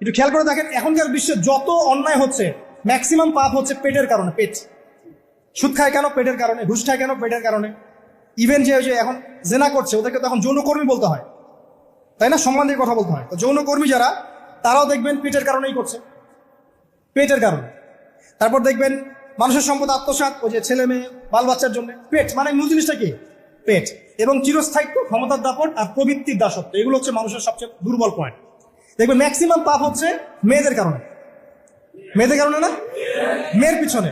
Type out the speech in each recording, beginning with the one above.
একটু খেয়াল করে দেখেন, এখনকার বিশ্বে যত অন্যায় হচ্ছে ম্যাক্সিমাম পাপ হচ্ছে পেটের কারণে। পেট। সুদ খায় কেন? পেটের কারণে। ঘুষ খায় কেন? পেটের কারণে। ইভেন যে এখন জেনা করছে ওদেরকে তো এখন যৌনকর্মী বলতে হয়, তাই না? সম্মান দিয়ে কথা বলতে হয়। তো যৌনকর্মী যারা, তারাও দেখবেন পেটের কারণেই করছে, পেটের কারণে। তারপর দেখবেন মানুষের সম্পদ আত্মসাৎ, ওই যে ছেলে মেয়ে বাল বাচ্চার জন্য। পেট মানে মূল জিনিসটা কি? পেট। এবং চিরস্থায়িত্ব, ক্ষমতার দাপট আর প্রবৃত্তির দাসত্ব, এগুলো হচ্ছে মানুষের সবচেয়ে দুর্বল পয়েন্ট। দেখবেন ম্যাক্সিমাম পাপ হচ্ছে মেয়েদের কারণে। মেয়েদের কারণে না? মেয়ের পিছনে।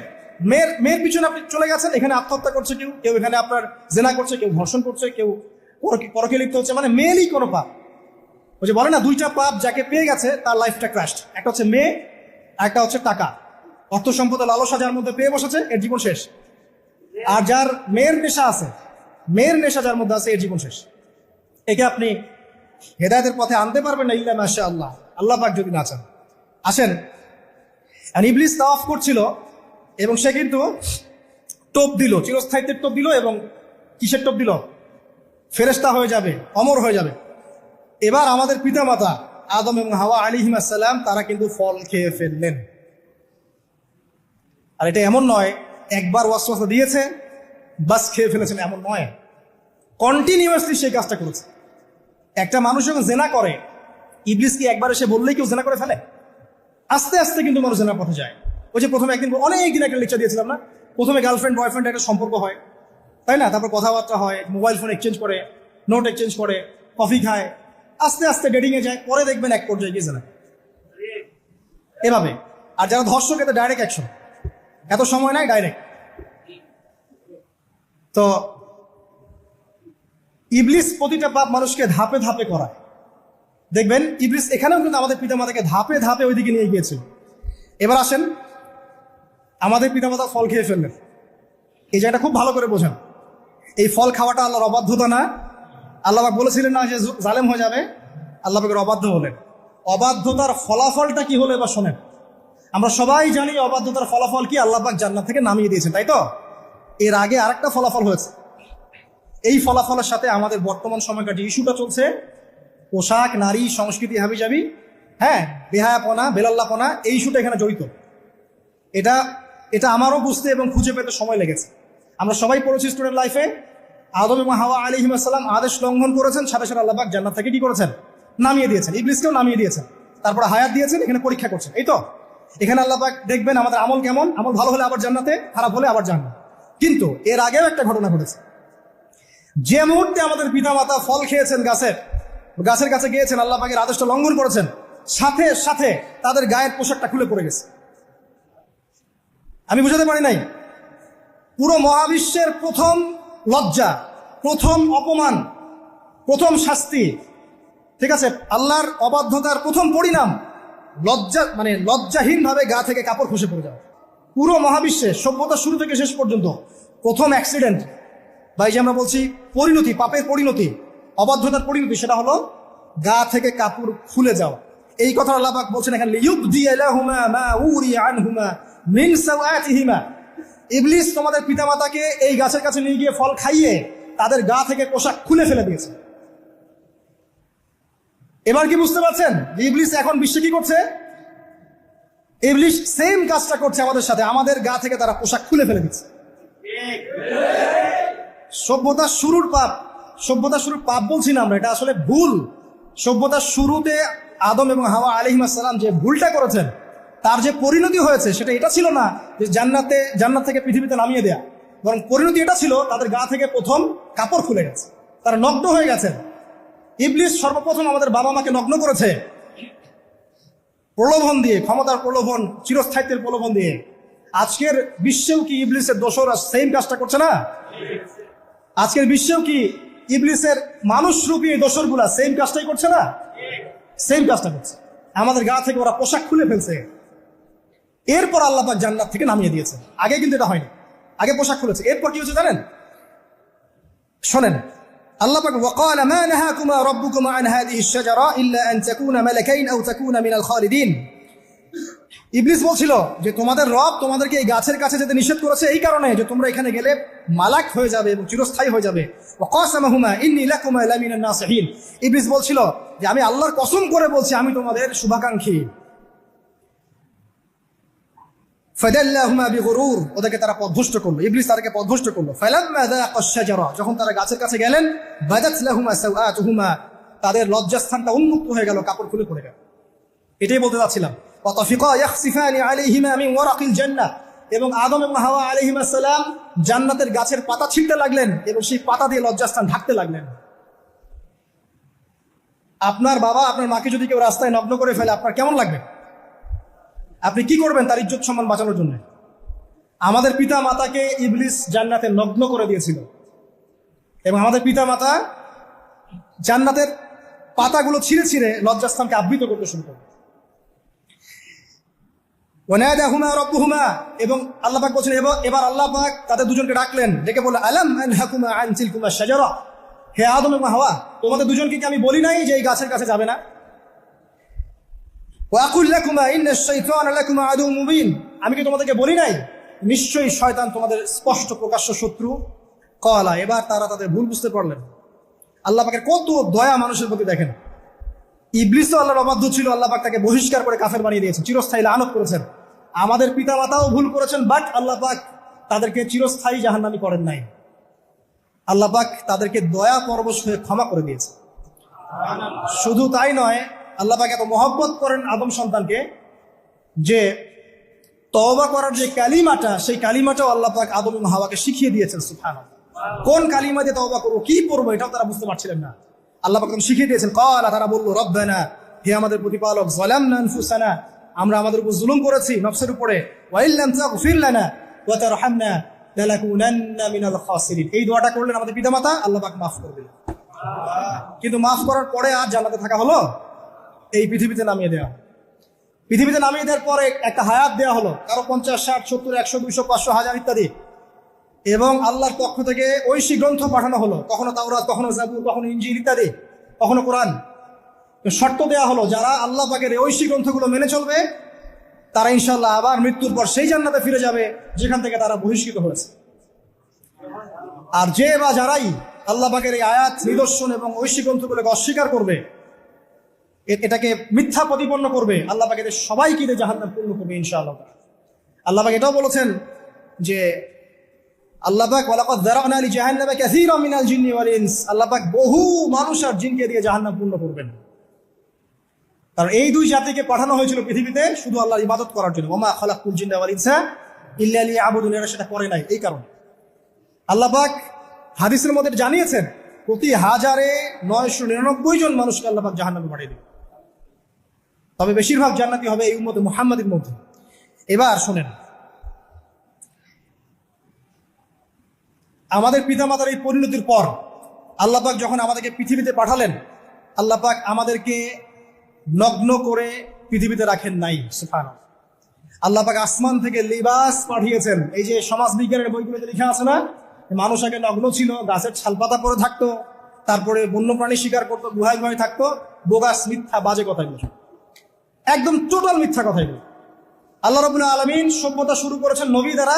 মেয়ের পিছনে আপনি চলে গেছেন, এখানে আত্মহত্যা করছে কেউ, কেউ এখানে আপনার জেনা করছে, কেউ ধর্ষণ করছে, কেউ পরকে লিপ্ত হচ্ছে। মানে মেয়েরই কোনো পাপ। ওই যে বলে না, দুইটা পাপ যাকে পেয়ে গেছে তার লাইফটা ক্র্যাশড। একটা হচ্ছে মেয়ে, একটা হচ্ছে টাকা। অর্থ সম্পদ লালসা যার মধ্যে পেয়ে বসেছে, এর জীবন শেষ। আর যার মেয়ের নেশা আছে, মেয়ের নেশা যার মধ্যে আছে, এর জীবন শেষ। একে আপনি হেদায়েতের পথে আনতে পারবেন না ইল্লা মাশাআল্লাহ, আল্লাহ পাক যদি না চান। আসেন, ইবলিস তাওয়াফ করছিল এবং সে কিন্তু টোপ দিল, চিরস্থায়িত্বের টোপ দিল। এবং কিসের টোপ দিল? ফেরেশতা হয়ে যাবে, অমর হয়ে যাবে। এবার আমাদের পিতামাতা আদম এবং হাওয়া আলাইহিস সালাম, তারা কিন্তু ফল খেয়ে ফেললেন। আর এটা এমন নয় একবার ওয়াসওয়াসা দিয়েছে বাস খেয়ে ফেলেছেন, এমন নয়। কন্টিনিউয়াসলি সেই কাজটা করেছে। একটা মানুষ যখন জেনা করে, ইবলিস কি একবার এসে বললেই কেউ জেনা করে ফেলে? আস্তে আস্তে কিন্তু মানুষ জেনার পথে যায়। ওই যে প্রথমে একদিন, অনেকদিন একটা লেকচার দিয়েছিলাম না, প্রথমে গার্লফ্রেন্ড বয়ফ্রেন্ড একটা সম্পর্ক হয়, তাই না? তারপর কথাবার্তা হয়, মোবাইল ফোন এক্সচেঞ্জ করে, নোট এক্সচেঞ্জ করে, কফি খায়, আস্তে আস্তে ডেটিং এ যায়, পরে দেখবেন এক পর্যায়ে গিয়ে জেনা। এভাবে। আর যারা ধর্ষক, এতে ডাইরেক্ট অ্যাকশন, এত সময় নাই, ডাইরেক্ট। তো ইবলিস প্রতিটা পাপ মানুষকে ধাপে ধাপে করায়। দেখবেন ইবলিস এখানেও কিন্তু আমাদের পিতামাতাকে ধাপে ধাপে ওইদিকে নিয়ে গিয়েছিল। এবার আসেন, আমাদের পিতামাতা ফল খেয়ে ফেললেন, এই জায়গাটা খুব ভালো করে বোঝেন। এই ফল খাওয়াটা আল্লাহর অবাধ্যতা না। আল্লাহ পাক বলেছিলেন না যে জালেম হয়ে যাবে, আল্লাহ পাকের অবাধ্য হলেন। অবাধ্যতার ফলাফলটা কি হলো এবার শোনেন। আমরা সবাই জানি অবাধ্যতার ফলাফল কি, আল্লাহ পাক জান্নাত থেকে নামিয়ে দিয়েছেন, তাই তো? এর আগে আরেকটা ফলাফল হয়েছে। এই ফলাফলের সাথে আমাদের বর্তমান সময়কার যে ইস্যুটা চলছে, পোশাক, নারী, সংস্কৃতি, হাবিজাবি, হ্যাঁ, বেহায়াপনা, বেলাল্লাপনা, এই ইস্যুটা এখানে জড়িত। এটা আমারও বুঝতে এবং খুঁজে পেতে সময় লেগেছে। আমরা সবাই পড়েছি স্টুডেন্ট লাইফে, আদম এবং হাওয়া আলাইহিস সালাম আদেশ লঙ্ঘন করেছেন, সাথে সাথে আল্লাহ পাক জান্নাত থেকে কি করেছেন? নামিয়ে দিয়েছেন। ইবলিসকেও নামিয়ে দিয়েছেন, তারপরে হায়াত দিয়েছেন, এখানে পরীক্ষা করছেন, এই তো। এখানে আল্লাহ পাক দেখবেন আমাদের আমল কেমন, আমল ভালো হলে আবার জান্নাতে, খারাপ হলে আবার জান্নাত। কিন্তু এর আগেও একটা ঘটনা ঘটেছে। যে মুহূর্তে আমাদের পিতামাতা ফল খেয়েছেন গাছের কাছে গিয়েছেন, আল্লাহ পাকের আদেশটা লঙ্ঘন করেছেন, সাথে সাথে তাদের গায়ের পোশাকটা খুলে পড়ে গেছে। আমি বুঝাতে পারি নাই? পুরো মহাবিশ্বের প্রথম লজ্জা, প্রথম অপমান, প্রথম শাস্তি, ঠিক আছে, আল্লাহর অবাধ্যতার প্রথম পরিণাম লজ্জাহীন ভাবে গা থেকে কাপড় খসে পড়ে যাওয়া। পুরো মহাবিশ্বে সভ্যতার শুরু থেকে শেষ পর্যন্ত প্রথম অ্যাক্সিডেন্ট, ভাই যে আমরা বলছি পরিণতি, পাপের পরিণতি, অবাধ্যতার পরিণতি, সেটা হলো গা থেকে কাপড় খুলে যাওয়া। এই কথা আল্লাহ পাক বলছেন এখানে, লিইউবদিয়া লাহুমা মা উরিয়া আনহুমা মিন সাওআতিহিমা। ইবলিস তোমাদের পিতামাতাকে এই গাছের কাছে নিয়ে গিয়ে ফল খাইয়ে তাদের গা থেকে পোশাক খুলে ফেলে দিয়েছে। এবার কি বুঝতে পারছেন ইবলিস এখন বিশ্বে কি করছে? ইবলিস সেম কাজটা করছে আমাদের সাথে, আমাদের গা থেকে তারা পোশাক খুলে ফেলে দিচ্ছে। সভ্যতার শুরুর পাপ বলছি না আমরা, এটা আসলে ভুল। সভ্যতার শুরুতে আদম এবং হাওয়া আলাইহিস সালাম যে ভুলটা করেছেন, তার যে পরিণতি হয়েছে সেটা এটা ছিল না যে জান্নাত থেকে পৃথিবীতে নামিয়ে দেয়া, বরং পরিণতি এটা ছিল তাদের গা থেকে প্রথম কাপড় খুলে গেছে, তারা নগ্ন হয়ে গেছেন। ইবলিস সর্বপ্রথম আমাদের বাবা মাকে নগ্ন করেছে প্রলোভন দিয়ে, ক্ষমতার প্রলোভন, চিরস্থায়িত্বের প্রলোভন দিয়ে। আজকের বিশ্বেও কি ইবলিসের দোসররা সেম কাজটা করছে না? আজকের বিশ্বেও কি ইবলিসের মানুষরূপী দোসরগুলা সেম কাজটাই করছে না? সেম কাজটা করছে। আমাদের গা থেকে ওরা পোশাক খুলে ফেলছে, এরপর আল্লাহ পাক জান্নাত থেকে নামিয়ে দিয়েছে। আগে কিন্তু এটা হয়নি, আগে পোশাক খুলেছে। এরপর কি হচ্ছে জানেন? শোনেন, আল্লাহ পাক ওয়াকালা মা নাহাকুমা রাব্বুকুমা আন হাযিহি আশ-শাজারা ইল্লা আন তাকুনা মালাকাইন আও তাকুনা মিনাল খালিদিন। ইবলিস বলছিল যে তোমাদের রব তোমাদেরকে এই গাছের কাছে যেতে নিষেধ করেছে এই কারণে যে তোমরা এখানে গেলে মালাক হয়ে যাবে এবং চিরস্থায়ী হয়ে যাবে। ওয়াকাসামাহুমা ইন্নী লাকুমা লামিনান নাসিহিন, ইবলিস বলছিল যে আমি আল্লাহর কসম করে বলছি আমি তোমাদের শুভাকাঙ্ক্ষী। ফাদাল্লাহুমা বিগুরুর, ওদেরকে তারা পথভ্রষ্ট করলো, ইবলিস তাদেরকে পথভ্রষ্ট করলো। ফালাম্মা যাকাশ শাজারা, যখন তারা গাছের কাছে গেলেন, বাদাত লাহুমা সাওআতুহুমা, তাদের লজ্জাস্থানটা উন্মুক্ত হয়ে গেল, কাপড় খুলে পড়ে গেল। এটাই বলতে যাচ্ছিলাম। ওয়াতাফিকা ইয়াখসিফানি আলাইহিমা মিন ওয়ারাকিল জান্নাহ, এবং আদম এবং হাওয়া আলাইহিমুস সালাম জান্নাতের গাছের পাতা ছিঁড়তে লাগলেন এবং সেই পাতা দিয়ে লজ্জাস্থান ঢাকতে লাগলেন। আপনার বাবা আপনার মাকে যদি কেউ রাস্তায় নগ্ন করে ফেলে আপনার কেমন লাগবে? আপনি কি করবেন তার ইজ্জত সম্মান বাঁচানোর জন্য? আমাদের পিতা মাতাকে ইবলিস জান্নাতে নগ্ন করে দিয়েছিল এবং আমাদের পিতা মাতা জান্নাতের পাতাগুলো ছিঁড়ে ছিঁড়ে লজ্জাস্থানকে আবৃত করতে শুরু করে। ওয়ানাদাহুমা রাব্বুহুমা, এবং আল্লাহ পাক বলছেন এবার আল্লাহ পাক তাদের দুজনকে ডাকলেন, ডেকে বললেন আলাম আনহাকুমা আন তিলকুমা শাজারা, হে আদম এবং হাওয়া তোমাদের দুজনকে কি আমি বলি নাই যে এই গাছের কাছে যাবে না? ওয়াকুল লাকুমা ইন্নাশ শাইতানা লাকুমা আদুউম মুবিন, আমি কি তোমাদেরকে বলি নাই নিশ্চয়ই শয়তান তোমাদের স্পষ্ট প্রকাশ্য শত্রু? ক্বালা, এবার তারা তাদের ভুল বুঝতে পারলেন। আল্লাহ পাকের কত দয়া মানুষের প্রতি দেখেন। ইবলিস তো আল্লাহর অবাধ্য ছিল, আল্লাহ পাক তাকে বহিষ্কার করে কাফের বানিয়ে দিয়েছেন, চিরস্থায়ী লানত করেছেন। আমাদের পিতা মাতাও ভুল করেছেন, বাট আল্লাহ পাক তাদেরকে চিরস্থায়ী জাহান্নামী করেন নাই। আল্লাহ পাক তাদেরকে দয়া পরবশ হয়ে ক্ষমা করে দিয়েছে। শুধু তাই নয়, আল্লাহ পাক এত মহব্বত করেন আদম সন্তানকে যে তওবা করার যে কালিমাটা, সেই কালিমাটাও আল্লাহ পাক আদম এবং হাওয়াকে শিখিয়ে দিয়েছেন। সুবহানাল্লাহ, কোন কালিমা দিয়ে তওবা করবো, কি পড়বো, এটাও তারা বুঝতে পারছিলেন না। আল্লাহ পাক শিখিয়ে দিয়েছেন। ক্বালা, তারা বলল রব্বানা, হে আমাদের প্রতিপালক, যালামনা আনফুসানা, আমরা আমাদের উপর জুলুম করেছি নফসের উপরে, ওয়া ইল্লাম তাগফির লানা ওয়া তারহামনা লানাকুনান্না মিনাল খাসিরিন। এই দোয়াটা করলেন আমাদের পিতামাতা, আল্লাহ পাক মাফ করে দিলেন। কিন্তু মাফ করার পরে আর জান্নাতে থাকা হলো? এই পৃথিবীতে নামিয়ে দেওয়া। পৃথিবীতে নামিয়ে দেওয়ার পরে একটা হায়াত দেওয়া হলো, কারো 50, 60, 70, 100, 200, 500, 1000 ইত্যাদি, এবং আল্লাহর পক্ষ থেকে ঐশী গ্রন্থ পাঠানো হলো, কখনো তাওরাত, কখনো জাবুর, কখনো ইনজিল ইত্যাদি, কখনো কোরআন। শর্ত দেওয়া হলো যারা আল্লাহ পাকের ঐশী গ্রন্থগুলো মেনে চলবে তারা ইনশাআল্লাহ আবার মৃত্যুর পর সেই জান্নাতে ফিরে যাবে যেখান থেকে তারা বহিষ্কৃত হয়েছে। আর যে বা যারাই আল্লাহ পাকের এই আয়াত, নিদর্শন এবং ঐশী গ্রন্থগুলোকে অস্বীকার করবে, এটাকে মিথ্যা প্রতিপন্ন করবে, আল্লাহ পাক এদের সবাইকে জাহান্নাম পূর্ণ করবে ইনশাআল্লাহ। আল্লাহ পাক এটাও বলেছেন যে আল্লাহ পাক ওয়ালাকাদ যারানা লি জাহান্নামা কাসীরাম মিনাল জিন্নি ওয়াল ইনস, আল্লাহ পাক বহু মানুষ আর জিনকে দিয়ে জাহান্নাম পূর্ণ করবেন। কারণ এই দুই জাতিকে পাঠানো হয়েছিল পৃথিবীতে শুধু আল্লাহর ইবাদত করার জন্য। ওমা খালাকুল জিন্না ওয়াল ইনসা ইল্লা লিয়াবুদুন, এরা সেটা করে নাই। এই কারণে আল্লাহ পাক হাদিসের মধ্যে জানিয়েছেন প্রতি 1099 জন মানুষকে আল্লাহ পাক জাহান্নামে পাঠিয়ে দেবে, তবে বেশিরভাগ জান্নাতি হবে এই উম্মতে মুহাম্মাদের মধ্যে। এবার শোনেন, আমাদের পিতামাতার এই পরিণতির পর আল্লাহ পাক যখন আমাদেরকে পৃথিবীতে পাঠালেন, আল্লাহ পাক আমাদেরকে নগ্ন করে পৃথিবীতে রাখেন নাই। সুবহানাল্লাহ, আল্লাহ পাক আসমান থেকে লিবাস পাঠিয়েছেন। এই যে সমাজ বিজ্ঞানের বইগুলোতে লেখা আছে না, মানুষ আগে নগ্ন ছিল, গাছের ছালপাতা পরে থাকতো, তারপরে বন্যপ্রাণী শিকার করতো, গুহায় গুহায় থাকতো, বোগাস, মিথ্যা, বাজে কথাগুলো, একদম টোটাল মিথ্যা কথাগুলো। আল্লাহ রাব্বুল আলামিন সভ্যতা শুরু করেছেন নবী দ্বারা,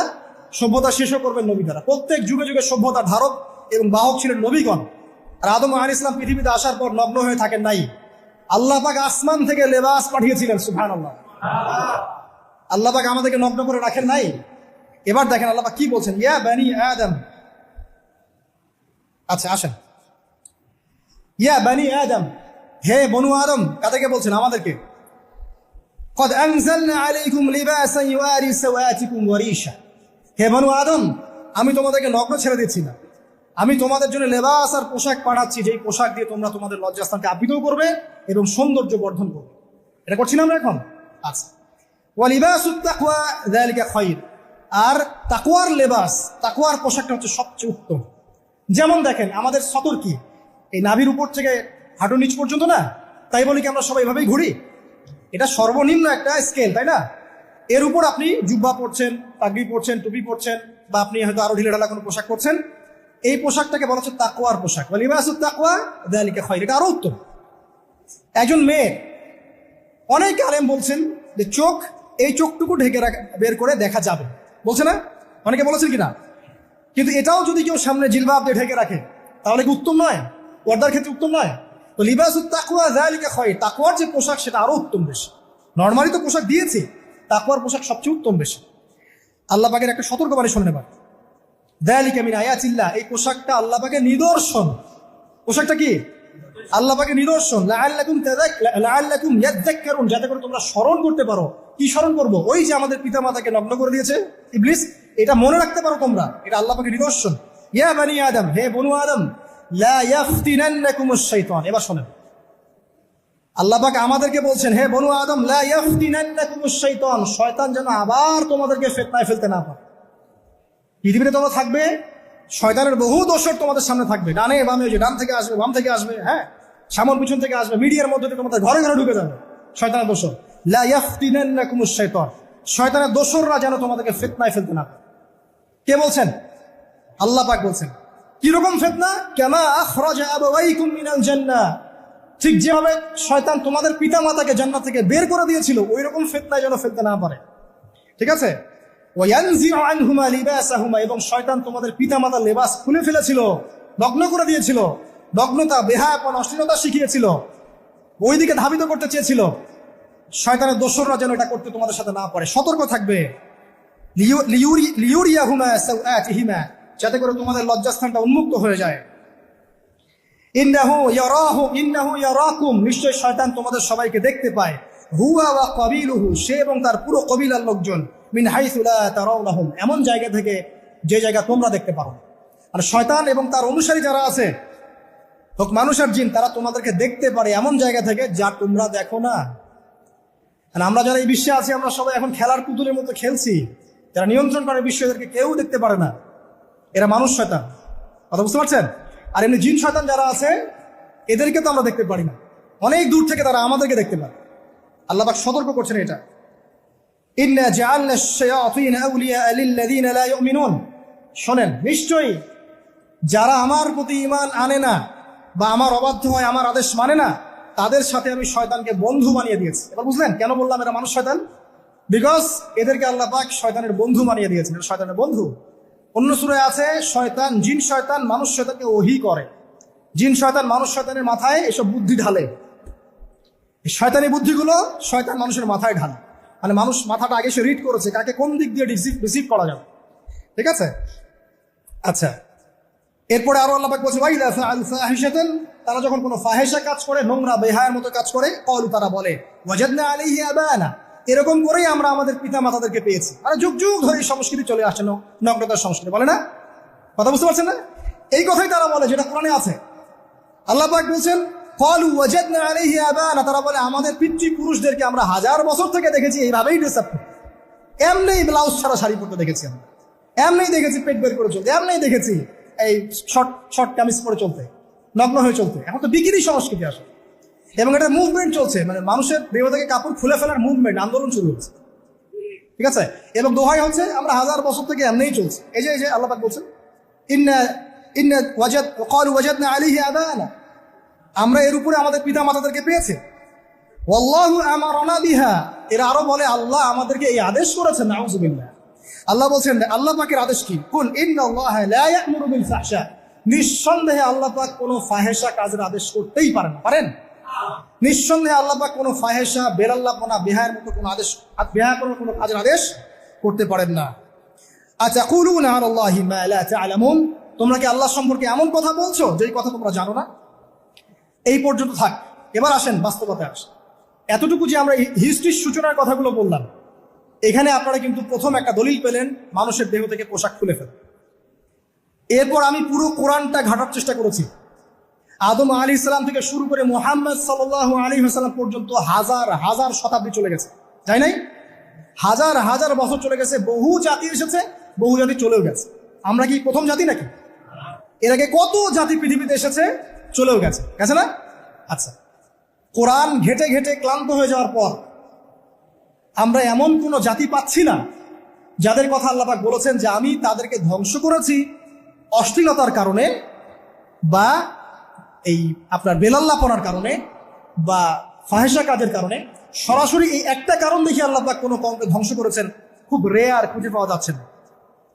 সভ্যতা শেষও করবেন নবী দ্বারা। প্রত্যেক যুগে যুগে সভ্যতার ধারক এবং বাহক ছিলেন নবীগণ। আর আদম আলাইহিস সালাম পৃথিবীতে আসার পর নগ্ন হয়ে থাকেন নাই। আল্লাহ পাক আসমান থেকে লেবাস পাঠিয়েছিলেন। সুবহানাল্লাহ, আল্লাহ পাক আমাদেরকে নগ্ন করে রাখেন নাই। এবার দেখেন আল্লাহ পাক কি বলছেন, ইয়া বানি আদম, আচ্ছা আসেন, ইয়া বানি আদম, হে বনু আদম, কাদেরকে বলছেন? আমাদেরকে। قد أنزلنا عليكم لباسا يواري سوآتكم وريشا, হে বনু আদম, আমি তোমাদেরকে নগ্ন ছেড়ে দিচ্ছি না, আমি তোমাদের জন্য লেবাস আর পোশাক পাঠাচ্ছি, যেই পোশাক দিয়ে তোমরা তোমাদের লজ্জাস্থানকে আবৃত করবে এবং সৌন্দর্য বর্ধন করবে। এটা করছি না আমরা এখন? আচ্ছা, ওয়া লিবাসুত তাকওয়া যালিকা খায়র, আর তাকওয়ার লেবাস, তাকওয়ার পোশাকটা হচ্ছে সবচেয়ে উত্তম। যেমন দেখেন আমাদের সতর কি এই নাভির উপর থেকে হাঁটু নিচ পর্যন্ত না, তাই বলি কি আমরা সবাই এভাবেই ঘুরি? এটা সর্বনিম্ন একটা স্কেল, তাই না? এর উপর আপনি জুব্বা পরছেন, পাগড়ি পরছেন, টুপি পরছেন, বা আপনি হয়তো আরো ঢিলেঢালা কোনো পোশাক পরছেন, এই পোশাকটাকে বলা হচ্ছে তাকওয়ার পোশাক। ওয়া লিবাসুত তাকওয়া যালিকা খায়র, এটা আরো উত্তম। একজন মেয়ে, অনেক আলেম বলছেন যে চোখ এই চোখটুকু ঢেকে বের করে দেখা যাবে, বলছে না? অনেকে বলেছেন কিনা? কিন্তু এটাও যদি কেউ সামনে জিলবাব দিয়ে ঢেকে রাখে তাহলে কি উত্তম নয়? পর্দার ক্ষেত্রে উত্তম নয়? তো লিবাসুত তাকওয়া যালিকা খায়র, তাকওয়ার যে পোশাক সেটা আরো উত্তম বেশি। নরমালি তো পোশাক দিয়েছি, তাকওয়ার পোশাক সবচেয়ে উত্তম বেশি। আল্লাহ পাকের একটা সতর্কবাণী শুনে নেবার, যালিকা মিন আয়াতিল্লাহ, এই পোশাকটা আল্লাহ পাকের নিদর্শন। পোশাকটা কি? আল্লাহ পাকের নিদর্শন। লাআল্লাকুম ইয়াযাক্কারুন, যাতে করে তোমরা স্মরণ করতে পারো। কি স্মরণ করবো? ওই যে আমাদের পিতা মাতাকে নগ্ন করে দিয়েছে ইবলিস, এটা মনে রাখতে পারো তোমরা, এটা আল্লাহ পাকের নিদর্শন। ইয়া বানি আদম, হে বনু আদম, লা ইয়াফতিনান্নাকুমুশ শাইতান। এবার শোনেন, আল্লাহ পাক আমাদেরকে বলছেন, হে বনু আদম, লা ইয়াফতিনান্নাকুমুশ শাইতান, শয়তান যেন আবার তোমাদেরকে ফিতনায় ফেলতে না পারে। পৃথিবীতে তোমরা থাকবে, শয়তানের বহু দোসর তোমাদের সামনে থাকবে, ডানে বামে, যে ডান থেকে আসবে, বাম থেকে আসবে, হ্যাঁ, সামন পিছন থেকে আসবে, মিডিয়ার মধ্যে দিয়ে তোমাদের ঘরে ঘরে ঢুকে যাবে শয়তানের দোসর। লা ইয়াফতিনান্নাকুমুশ শাইতান, শয়তানের দোসররা যেন তোমাদেরকে ফিতনায় ফেলতে না পারে। কে বলছেন? আল্লাহ পাক বলছেন। কিরকম ফিতনা? কামা আখরাজা আবাওয়াইকুম মিনাল জান্নাহ, ঠিক যেভাবে শয়তান তোমাদের পিতা মাতাকে জান্নাত থেকে বের করে দিয়েছিল, ওই রকম ফিতনায় যেন ফেলতে না পারে। ঠিক আছে? ওয়ায়ানজিউ আনহুমা লিবাসাহুমা, এবং শয়তান তোমাদের পিতা মাতার লেবাস খুলে ফেলেছিল, নগ্ন করে দিয়েছিল, নগ্নতা, বেহায়াপন, অশ্লীলতা শিখিয়েছিল, ওইদিকে ধাবিত করতে চেয়েছিল। শয়তানের দোসররা যেন এটা করতে তোমাদের সাথে না পারে, সতর্ক থাকবে। লিউরিয়াহুমা সাওআতিহিমা, যাতে করে তোমাদের লজ্জাস্থানটা উন্মুক্ত হয়ে যায়। ইন্নাহু ইয়ারাকুম, নিশ্চয় শয়তান তোমাদের সবাইকে দেখতে পায়। হুয়া ওয়া কাবিলুহু, সে এবং তার পুরো কবিলার লোকজন, মিন হাইসু লা তারাউনাহুম, এমন জায়গা থেকে যে জায়গা তোমরা দেখতে পারো। আর শয়তান এবং তার অনুসারী যারা আছে, হোক মানুষ আর জিন, তারা তোমাদেরকে দেখতে পারে এমন জায়গা থেকে যা তোমরা দেখো না। আর আমরা যারা এই বিশ্বে আছি, আমরা সবাই এখন খেলার পুতুলের মতো খেলছি। যারা নিয়ন্ত্রণ করে বিশ্ব, এদেরকে কেউ দেখতে পারে না, এরা মানুষ শয়তান। কথা বুঝতে পারছেন? আর এমনি জিন শয়তান যারা আছে, এদেরকে তো আমরা দেখতে পারি না, অনেক দূর থেকে তারা আমাদেরকে দেখতে পারে। আল্লাহ পাক সতর্ক করছেন এটা। ইন্না জাআলনা আশ-শায়াতিনা আউলিয়া লিল্লাযিনা লা ইউমিনুন, শোনেন, নিশ্চয়ই যারা আমার প্রতি ঈমান আনে না বা আমার অবাধ্য হয়, আমার আদেশ মানে না, তাদের সাথে আমি শয়তানকে বন্ধু বানিয়ে দিয়েছি। এবার বুঝলেন কেন বললাম এরা মানুষ শয়তান? বিকজ এদেরকে আল্লাহ পাক শয়তানের বন্ধু বানিয়ে দিয়েছেন, শয়তানের বন্ধু। অন্য সূরায় আছে, শয়তান, জিন শয়তান মানুষ শয়তানকে ওহী করে। জিন শয়তান মানুষ শয়তানের মাথায় এসব বুদ্ধি ঢালে। এই শয়তানি বুদ্ধিগুলো শয়তান মানুষের মাথায় ঢালে, মানে মানুষ মাথাটা আগে সে রিড করেছে কাকে কোন দিক দিয়ে রিসিভ করা যাবে। ঠিক আছে? আচ্ছা, এরপরে আরো আল্লাহ পাক বলছে, ওয়াইদা ফাআল ফাহিশাতান, তারা যখন কোনো ফাহিশা কাজ করে, নোংরা বেহায়ার মতো কাজ করে, ক্বালু, তারা বলে, ওয়াজাদনা আলাইহি আবানা, এরকম করেই আমরা আমাদের পিতা মাতাদেরকে পেয়েছি। মানে যুগ যুগ ধরে এই সংস্কৃতি চলে আসছে, নগ্নতার সংস্কৃতি, বলে না? কথা বুঝতে পারছেন না? এই কথাই তারা বলে, যেটা কোরআনে আছে। আল্লাহ পাক বলছেন, ক্বালু ওয়াজাদনা আলাইহি আবানা, তারা বলে আমাদের পিতৃপুরুষদেরকে আমরা হাজার বছর থেকে দেখেছি এইভাবেই ড্রেস আপ করতে, এমনিই ব্লাউজ ছাড়া শাড়ি পরতে দেখেছি আমরা, এমনিই দেখেছি পেট বের করে চলতে, এমনিই দেখেছি এই শর্ট কামিজ পরে চলতে, নগ্ন হয়ে চলতে। এখন তো বিকিনি সংস্কৃতি আসে, এবং এটা মুভমেন্ট চলছে, মানে মানুষের দেহ থেকে কাপড় খুলে ফেলার মুভমেন্ট, আন্দোলন শুরু হচ্ছে। ঠিক আছে? এবং দোহাই হচ্ছে আমরা হাজার বছর থেকে এমনিই চলছে। এই যে আল্লাহ পাক বলছেন, ক্বালু ওয়াজাদনা আলাইহি আবানা, আমরা এর উপরে আমাদের পিতা মাতাদেরকে পেয়েছে। ওয়াল্লাহু আমারানা বিহা, এরা আরো বলে আল্লাহ আমাদেরকে এই আদেশ করেছেন। নাউযুবিল্লাহ। আল্লাহ বলছেন, আল্লাহ পাকের আদেশ কি? কুল ইন্নাল্লাহা লা ইয়া'মুরু বিল ফাহশা, নিঃসন্দেহে আল্লাহ পাক কোনো ফাহেশা কাজের আদেশ করতেই পারেন না। পারেন? নিঃসন্দেহে আল্লাহ পাক কোনো ফাহেশা, বেলাল্লাপনা, বেহায়ের মতো কোনো আদেশ, বেহায়া কোনো কাজের আদেশ করতে পারেন না। আতাকুলুনা আলাল্লাহি মা লা তা'লামুন, তোমরা কি আল্লাহ সম্পর্কে এমন কথা বলছো যেই কথা তোমরা জানো না? এই পর্যন্ত থাক, এবার আসেন বাস্তবতায় আসেন। এতটুকু যে আমরা হিস্ট্রির সূচনার কথাগুলো বললাম, এখানে আপনারা কিন্তু প্রথম একটা দলিল পেলেন মানুষের দেহ থেকে পোশাক খুলে ফেলে। এরপর আমি পুরো কোরআনটা ঘাটার চেষ্টা করেছি, আদম আলাইহিস সালাম থেকে শুরু করে মুহাম্মদ সাল্লাল্লাহু আলাইহি ওয়াসাল্লাম পর্যন্ত হাজার হাজার শতাব্দী চলে গেছে, তাই নাই? হাজার হাজার বছর চলে গেছে, বহু জাতি এসেছে, বহু জাতি চলেও গেছে। আমরা কি প্রথম জাতি নাকি? এর আগে কত জাতি পৃথিবীতে এসেছে, চলেও গেছে, গেছে না? আচ্ছা, কোরআন ঘেটে ঘেটে ক্লান্ত হয়ে যাওয়ার পর আমরা এমন কোন জাতি পাচ্ছি না যাদের কথা আল্লাহ পাক বলেছেন যে আমি তাদেরকে ধ্বংস করেছি অশ্লীলতার কারণে, বা এই আপনার বেলাল্লাপনার কারণে, বা ফাহেশা কাজের কারণে। সরাসরি এই একটা কারণ দেখে আল্লাহ পাক কোনো কওমকে ধ্বংস করেছেন খুব রেয়ার, খুঁজে পাওয়া যাচ্ছে না।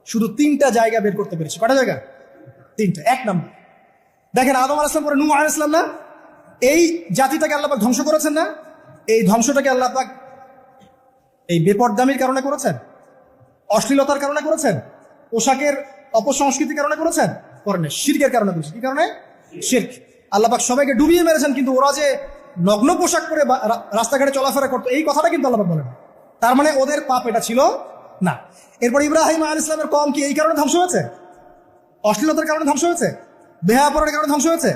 শুধু 3টা জায়গা বের করতে পেরেছি। কটা জায়গা? 3টা। 1 নম্বর দেখেন, আদম আলাইহিস সালাম পরে নূহ আলাইহিস সালাম না, এই জাতিটাকে আল্লাহ পাক ধ্বংস করেছেন না? এই ধ্বংসটাকে আল্লাহ পাক এই বেপরদামির কারণে করেছেন, অশ্লীলতার কারণে করেছেন, পোশাকের অপসংস্কৃতির কারণে করেছেন? করেন নাই, শিরকের কারণে করেছেন। কি কারণে? শিরক। আল্লাহ পাক সবাইকে ডুবিয়ে মেরেছেন, কিন্তু ওরা যে নগ্ন পোশাক পরে রাস্তাঘাটে চলাফেরা করতো এই কথাটা কিন্তু আল্লাহ পাক বলেন। তার মানে ওদের পাপ এটা ছিল না। এরপর ইব্রাহিম আলাইহিস সালামের কওম কি এই কারণে ধ্বংস হয়েছে? অশ্লীলতার কারণে ধ্বংস হয়েছে? বেহায়াপনার কারণে ধ্বংস হয়েছে?